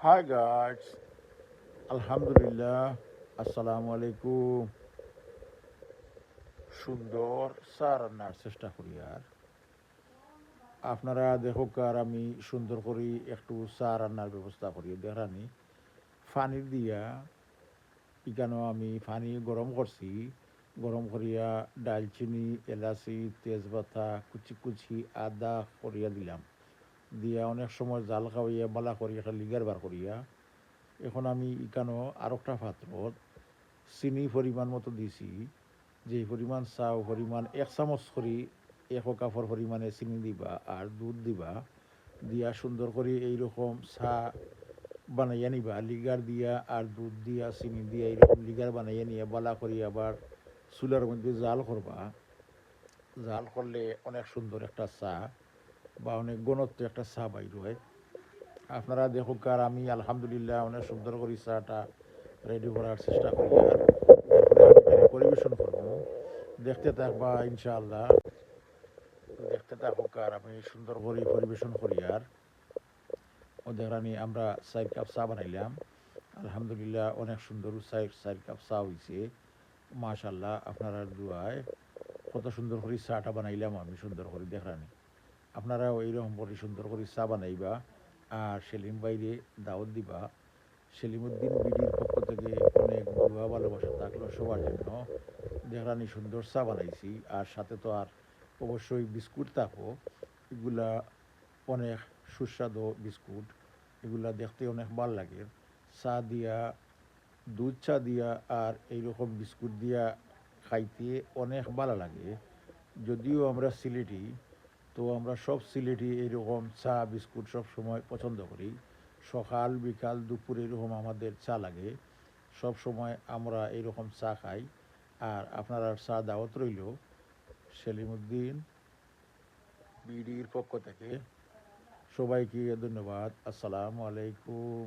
Hi guys, Alhamdulillah, Assalamu alaikum. সুন্দর চা রান্নার চেষ্টা করি আর আপনারা দেখুক আর আমি সুন্দর করে একটু চা রান্নার ব্যবস্থা করি দেখানি পানি দিয়া এখানে আমি পানি গরম করছি গরম করিয়া ডালচিনি এলাচি তেজপাতা কুচি কুচি আদা করিয়া দিলাম দিয়া অনেক সময় জাল খাওয়াইয়া বালা করি একটা লিগার বার করিয়া এখন আমি এখানে আর একটা পাত্রত চিনি পরিমাণ মতো দিছি যে পরিমাণ চাও পরিমাণ 1 চামচ করে 1 কাপের পরিমাণে চিনি দিবা আর দুধ দিবা দিয়া সুন্দর করে এইরকম চা বানাইয়া নিবা লিগার দিয়া আর দুধ দিয়া চিনি দিয়া এইরকম লিগার বানাইয়া নিয়ে বালা করি আবার চুলার মধ্যে জাল করবা জাল করলে অনেক সুন্দর একটা চা বা অনেক ঘনত্ব একটা চা বাইর হয় আপনারা দেখুক আর আমি আলহামদুলিল্লাহ অনেক সুন্দর করে চাটা রেডি করার চেষ্টা করি আর এরপরে আমি এটা পরিবেশন করবো দেখতে থাকবা ইনশাআল্লাহ দেখতে থাকুক আর আমি সুন্দর করে পরিবেশন করি আর ওদের রানি আমরা 4 কাপ চা বানাইলাম আলহামদুলিল্লাহ অনেক সুন্দর 4 কাপ চা হয়েছে মাশাল্লাহ আপনারা দুয়ায় কত সুন্দর করে চাটা বানাইলাম আমি সুন্দর করে দেখানি আপনারাও এইরকম করে সুন্দর করে চা বানাইবা আর সেলিম বাইরে দাওয়াত দিবা সেলিমউদ্দিন বিডির পক্ষ থেকে অনেক দোয়া ভালোবাসা থাকলো সবার জন্য দেখানি সুন্দর চা বানাইছি আর সাথে তো আর অবশ্যই বিস্কুট থাকো এগুলা অনেক সুস্বাদু বিস্কুট এগুলা দেখতে অনেক ভালো লাগে চা দিয়া দুধ চা দিয়া আর এইরকম বিস্কুট দিয়া খাইতে অনেক ভালো লাগে যদিও আমরা সিলেটি তো আমরা সব সিলেটি এইরকম চা বিস্কুট সব সময় পছন্দ করি সকাল বিকাল দুপুর এরকম আমাদের চা লাগে সব সময় আমরা এইরকম চা খাই আর আপনারা চা দাওয়াত রইল সেলিমউদ্দিন বিডির পক্ষ থেকে সবাইকে ধন্যবাদ আসসালামু আলাইকুম